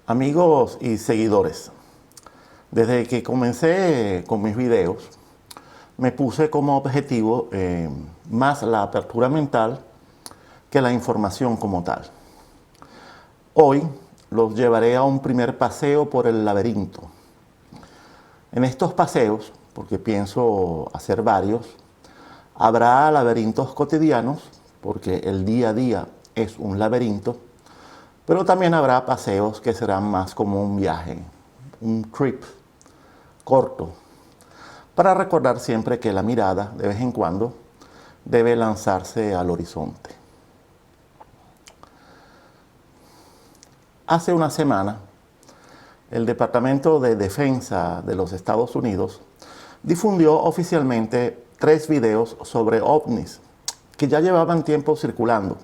Amigos y seguidores, desde que comencé con mis videos, me puse como objetivo más la apertura mental que la información como tal. Hoy los llevaré a un primer paseo por el laberinto. En estos paseos, porque pienso hacer varios, habrá laberintos cotidianos, porque el día a día es un laberinto, pero también habrá paseos que serán más como un viaje, un trip corto, para recordar siempre que la mirada, de vez en cuando, debe lanzarse al horizonte. Hace una semana, el Departamento de Defensa de los Estados Unidos difundió oficialmente 3 videos sobre ovnis que ya llevaban tiempo circulando.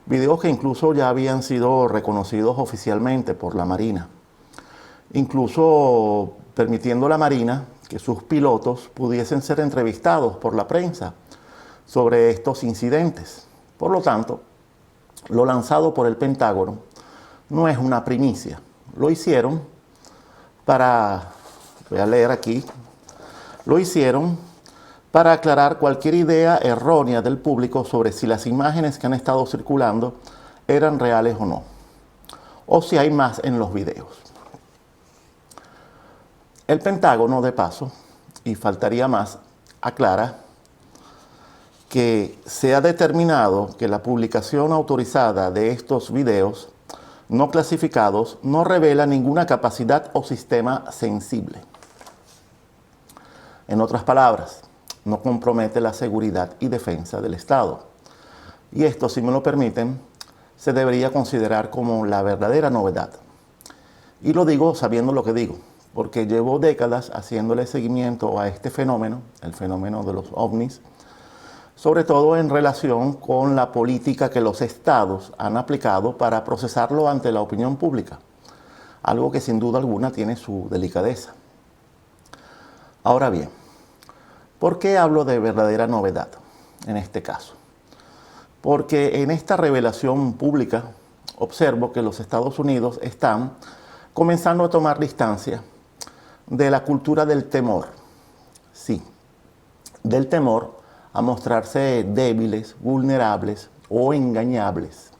Videos que incluso ya habían sido reconocidos oficialmente por la Marina, incluso permitiendo a la Marina que sus pilotos pudiesen ser entrevistados por la prensa sobre estos incidentes. Por lo tanto, lo lanzado por el Pentágono no es una primicia. Lo hicieron voy a leer aquí, lo hicieron para aclarar cualquier idea errónea del público sobre si las imágenes que han estado circulando eran reales o no, o si hay más en los videos. El Pentágono, de paso, y faltaría más, aclara que se ha determinado que la publicación autorizada de estos videos no clasificados no revela ninguna capacidad o sistema sensible. En otras palabras, no compromete la seguridad y defensa del Estado. Y esto, si me lo permiten, se debería considerar como la verdadera novedad. Y lo digo sabiendo lo que digo, porque llevo décadas haciéndole seguimiento a este fenómeno, el fenómeno de los ovnis, sobre todo en relación con la política que los estados han aplicado para procesarlo ante la opinión pública, algo que sin duda alguna tiene su delicadeza. Ahora bien, ¿por qué hablo de verdadera novedad en este caso? Porque en esta revelación pública observo que los Estados Unidos están comenzando a tomar distancia de la cultura del temor. Sí, del temor a mostrarse débiles, vulnerables o engañables.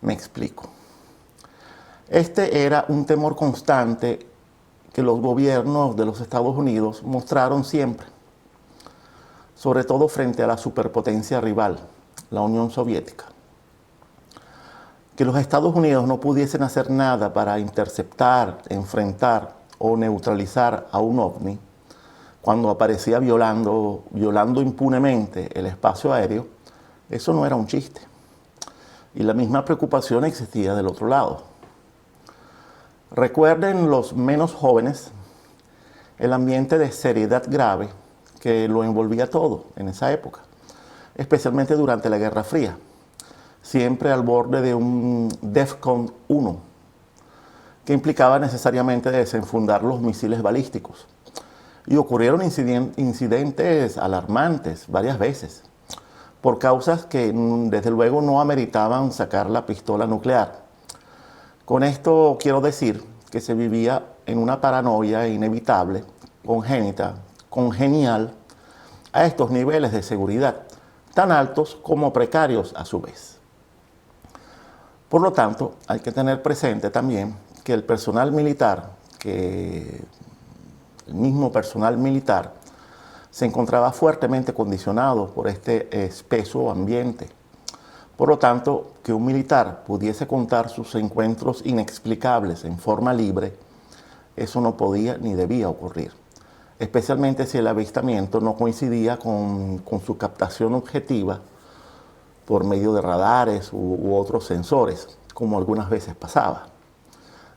Me explico. Este era un temor constante que los gobiernos de los Estados Unidos mostraron siempre, sobre todo frente a la superpotencia rival, la Unión Soviética. Que los Estados Unidos no pudiesen hacer nada para interceptar, enfrentar o neutralizar a un ovni cuando aparecía violando impunemente el espacio aéreo, eso no era un chiste. Y la misma preocupación existía del otro lado. Recuerden los menos jóvenes el ambiente de seriedad grave que lo envolvía todo en esa época, especialmente durante la Guerra Fría, siempre al borde de un DEFCON 1, que implicaba necesariamente desenfundar los misiles balísticos. Y ocurrieron incidentes alarmantes varias veces, por causas que desde luego no ameritaban sacar la pistola nuclear. Con esto quiero decir que se vivía en una paranoia inevitable, congénita, congenial, a estos niveles de seguridad, tan altos como precarios a su vez. Por lo tanto, hay que tener presente también que el mismo personal militar se encontraba fuertemente condicionado por este espeso ambiente. Por lo tanto, que un militar pudiese contar sus encuentros inexplicables en forma libre, eso no podía ni debía ocurrir, especialmente si el avistamiento no coincidía con su captación objetiva por medio de radares u otros sensores, como algunas veces pasaba.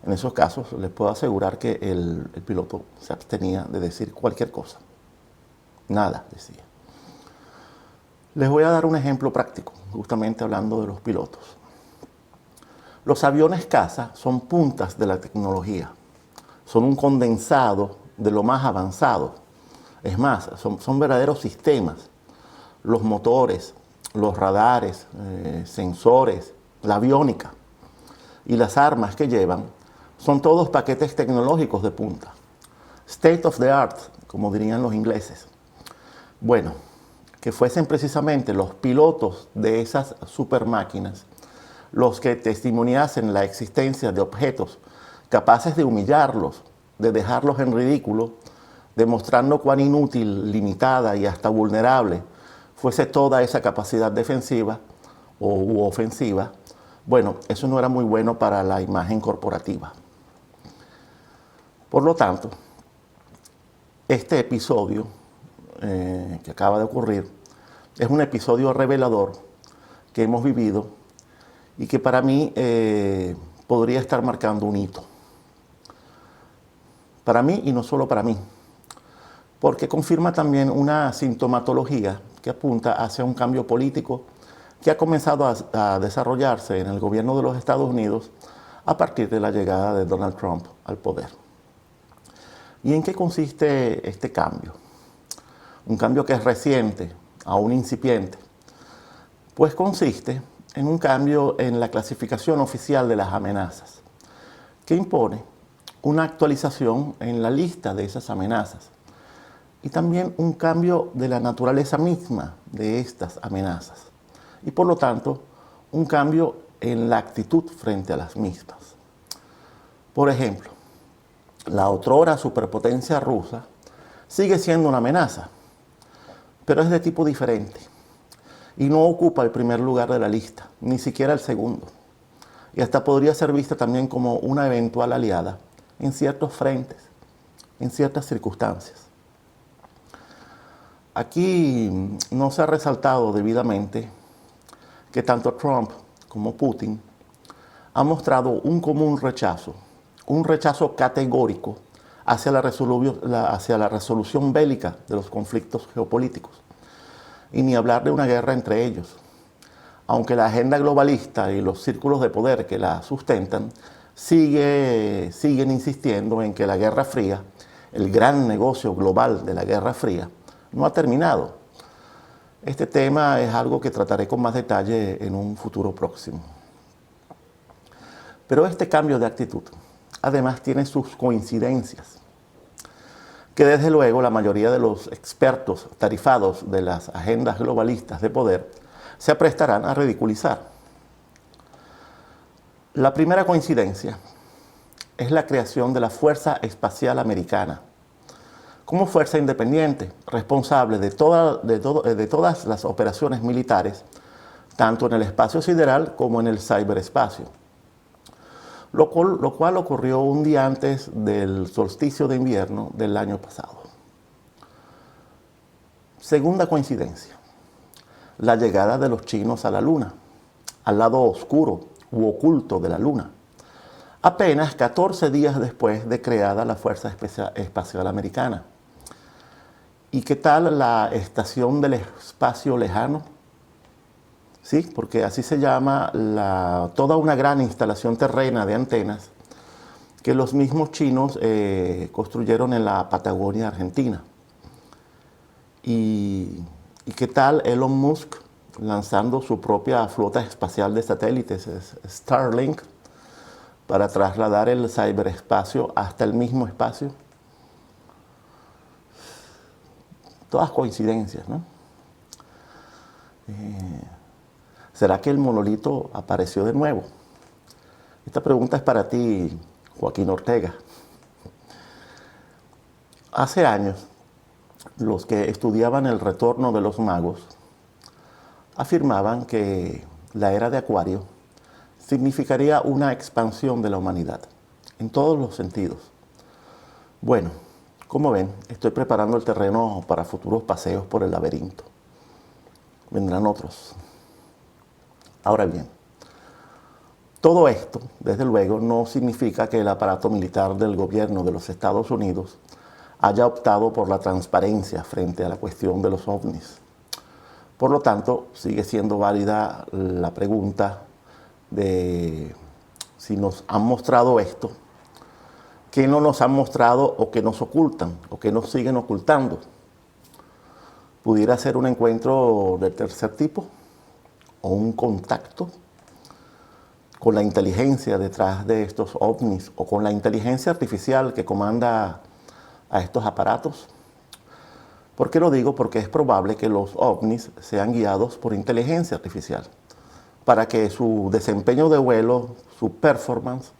En esos casos les puedo asegurar que el piloto se abstenía de decir cualquier cosa. Nada decía. Les voy a dar un ejemplo práctico, justamente hablando de los pilotos. Los aviones caza son puntas de la tecnología, son un condensado de lo más avanzado. Es más, son verdaderos sistemas. Los motores, los radares, sensores, la aviónica. y las armas que llevan son todos paquetes tecnológicos de punta. State of the art, como dirían los ingleses. Bueno, que fuesen precisamente los pilotos de esas supermáquinas los que testimoniasen la existencia de objetos capaces de humillarlos, de dejarlos en ridículo, demostrando cuán inútil, limitada y hasta vulnerable fuese toda esa capacidad defensiva u ofensiva, bueno, eso no era muy bueno para la imagen corporativa. Por lo tanto, este episodio que acaba de ocurrir es un episodio revelador que hemos vivido y que para mí podría estar marcando un hito. Para mí y no solo para mí, porque confirma también una sintomatología que apunta hacia un cambio político que ha comenzado a desarrollarse en el gobierno de los Estados Unidos a partir de la llegada de Donald Trump al poder. ¿Y en qué consiste este cambio? Un cambio que es reciente, aún incipiente, pues consiste en un cambio en la clasificación oficial de las amenazas, que impone una actualización en la lista de esas amenazas y también un cambio de la naturaleza misma de estas amenazas y por lo tanto un cambio en la actitud frente a las mismas. Por ejemplo, la otrora superpotencia rusa sigue siendo una amenaza, pero es de tipo diferente y no ocupa el primer lugar de la lista, ni siquiera el segundo. Y hasta podría ser vista también como una eventual aliada en ciertos frentes, en ciertas circunstancias. Aquí no se ha resaltado debidamente que tanto Trump como Putin han mostrado un común rechazo, un rechazo categórico hacia la resolución bélica de los conflictos geopolíticos, y ni hablar de una guerra entre ellos. Aunque la agenda globalista y los círculos de poder que la sustentan siguen insistiendo en que la Guerra Fría, el gran negocio global de la Guerra Fría, no ha terminado. Este tema es algo que trataré con más detalle en un futuro próximo. Pero este cambio de actitud, además, tiene sus coincidencias, que desde luego la mayoría de los expertos tarifados de las agendas globalistas de poder se aprestarán a ridiculizar. La primera coincidencia es la creación de la Fuerza Espacial Americana, como fuerza independiente, responsable de todas las operaciones militares, tanto en el espacio sideral como en el ciberespacio. Lo cual ocurrió un día antes del solsticio de invierno del año pasado. Segunda coincidencia, la llegada de los chinos a la Luna, al lado oscuro u oculto de la Luna, apenas 14 días después de creada la Fuerza Espacial Americana. ¿Y qué tal la Estación del Espacio Lejano? Sí, porque así se llama toda una gran instalación terrena de antenas que los mismos chinos construyeron en la Patagonia Argentina. ¿Y qué tal Elon Musk lanzando su propia flota espacial de satélites, Starlink, para trasladar el ciberespacio hasta el mismo espacio? Todas coincidencias, ¿no? ¿Será que el monolito apareció de nuevo? Esta pregunta es para ti, Joaquín Ortega. Hace años, los que estudiaban el retorno de los magos afirmaban que la era de Acuario significaría una expansión de la humanidad, en todos los sentidos. Bueno, como ven, estoy preparando el terreno para futuros paseos por el laberinto. Vendrán otros. Ahora bien, todo esto, desde luego, no significa que el aparato militar del gobierno de los Estados Unidos haya optado por la transparencia frente a la cuestión de los ovnis. Por lo tanto, sigue siendo válida la pregunta de si nos han mostrado esto, qué no nos han mostrado o qué nos ocultan o qué nos siguen ocultando. ¿Pudiera ser un encuentro del tercer tipo o un contacto con la inteligencia detrás de estos ovnis o con la inteligencia artificial que comanda a estos aparatos? ¿Por qué lo digo? Porque es probable que los ovnis sean guiados por inteligencia artificial para que su desempeño de vuelo, su performance,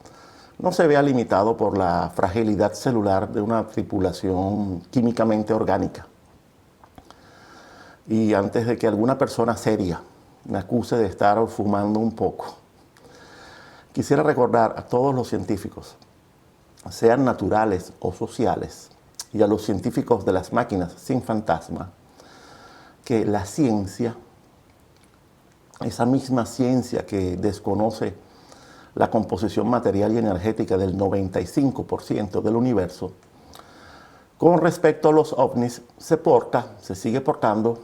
no se vea limitado por la fragilidad celular de una tripulación químicamente orgánica. Y antes de que alguna persona seria me acuse de estar fumando un poco, quisiera recordar a todos los científicos, sean naturales o sociales, y a los científicos de las máquinas sin fantasma, que la ciencia, esa misma ciencia que desconoce la composición material y energética del 95% del universo, con respecto a los ovnis, se sigue portando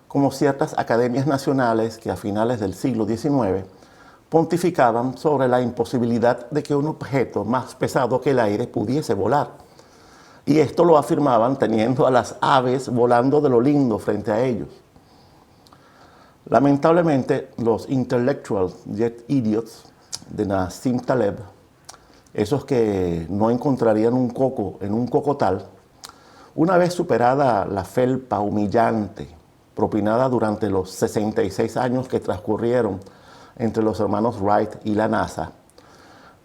como ciertas academias nacionales que a finales del siglo XIX pontificaban sobre la imposibilidad de que un objeto más pesado que el aire pudiese volar. Y esto lo afirmaban teniendo a las aves volando de lo lindo frente a ellos. Lamentablemente, los intellectual jet idiots de Nassim Taleb, esos que no encontrarían un coco en un cocotal, una vez superada la felpa humillante propinada durante los 66 años que transcurrieron entre los hermanos Wright y la NASA,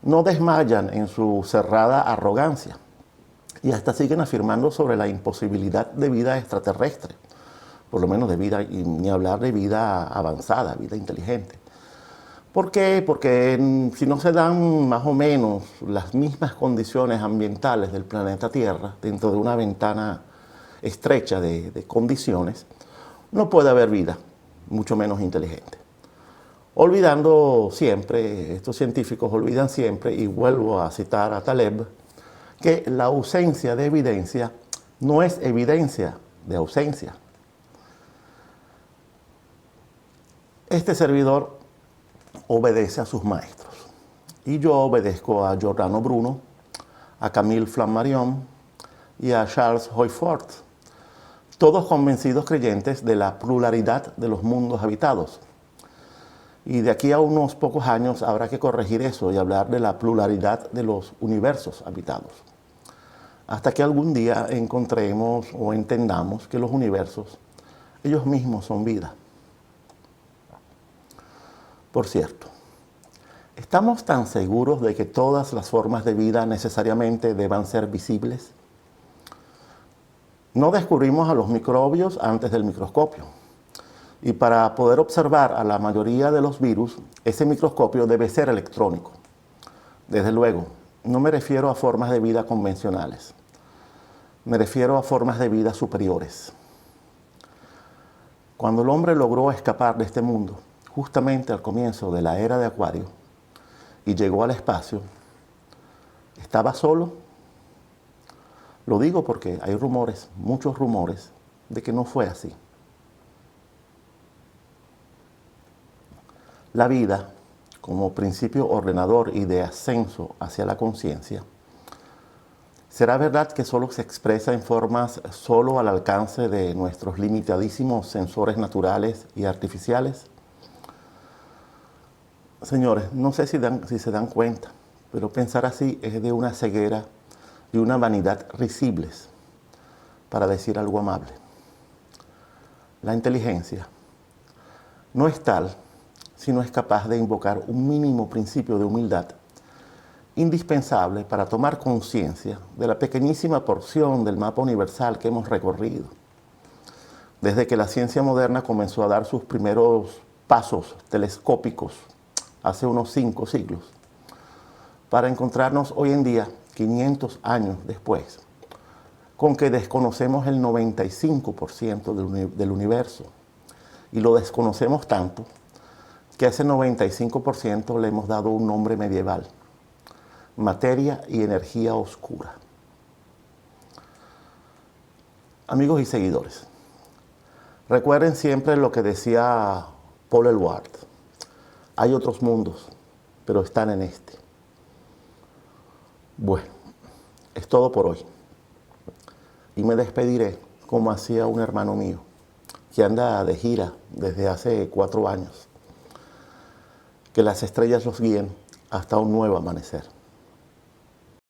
no desmayan en su cerrada arrogancia y hasta siguen afirmando sobre la imposibilidad de vida extraterrestre, por lo menos de vida, y ni hablar de vida avanzada, vida inteligente. ¿Por qué? Porque si no se dan más o menos las mismas condiciones ambientales del planeta Tierra dentro de una ventana estrecha de condiciones, no puede haber vida, mucho menos inteligente. Olvidando siempre, estos científicos olvidan siempre, y vuelvo a citar a Taleb, que la ausencia de evidencia no es evidencia de ausencia. Este servidor obedece a sus maestros. Y yo obedezco a Giordano Bruno, a Camille Flammarion y a Charles Hoyfort, todos convencidos creyentes de la pluralidad de los mundos habitados. Y de aquí a unos pocos años habrá que corregir eso y hablar de la pluralidad de los universos habitados. Hasta que algún día encontremos o entendamos que los universos, ellos mismos son vida. Por cierto, ¿estamos tan seguros de que todas las formas de vida necesariamente deban ser visibles? No descubrimos a los microbios antes del microscopio. Y para poder observar a la mayoría de los virus, ese microscopio debe ser electrónico. Desde luego, no me refiero a formas de vida convencionales. Me refiero a formas de vida superiores. Cuando el hombre logró escapar de este mundo, justamente al comienzo de la era de Acuario, y llegó al espacio, ¿estaba solo? Lo digo porque hay rumores, muchos rumores, de que no fue así. La vida, como principio ordenador y de ascenso hacia la conciencia, ¿será verdad que solo se expresa en formas solo al alcance de nuestros limitadísimos sensores naturales y artificiales? Señores, no sé si se dan cuenta, pero pensar así es de una ceguera y una vanidad risibles, para decir algo amable. La inteligencia no es tal si no es capaz de invocar un mínimo principio de humildad indispensable para tomar conciencia de la pequeñísima porción del mapa universal que hemos recorrido. Desde que la ciencia moderna comenzó a dar sus primeros pasos telescópicos hace unos 5 siglos, para encontrarnos hoy en día, 500 años después, con que desconocemos el 95% del universo. Y lo desconocemos tanto que a ese 95% le hemos dado un nombre medieval: materia y energía oscura. Amigos y seguidores, recuerden siempre lo que decía Paul Eluard: hay otros mundos, pero están en este. Bueno, es todo por hoy. Y me despediré como hacía un hermano mío, que anda de gira desde hace 4 años, que las estrellas los guíen hasta un nuevo amanecer.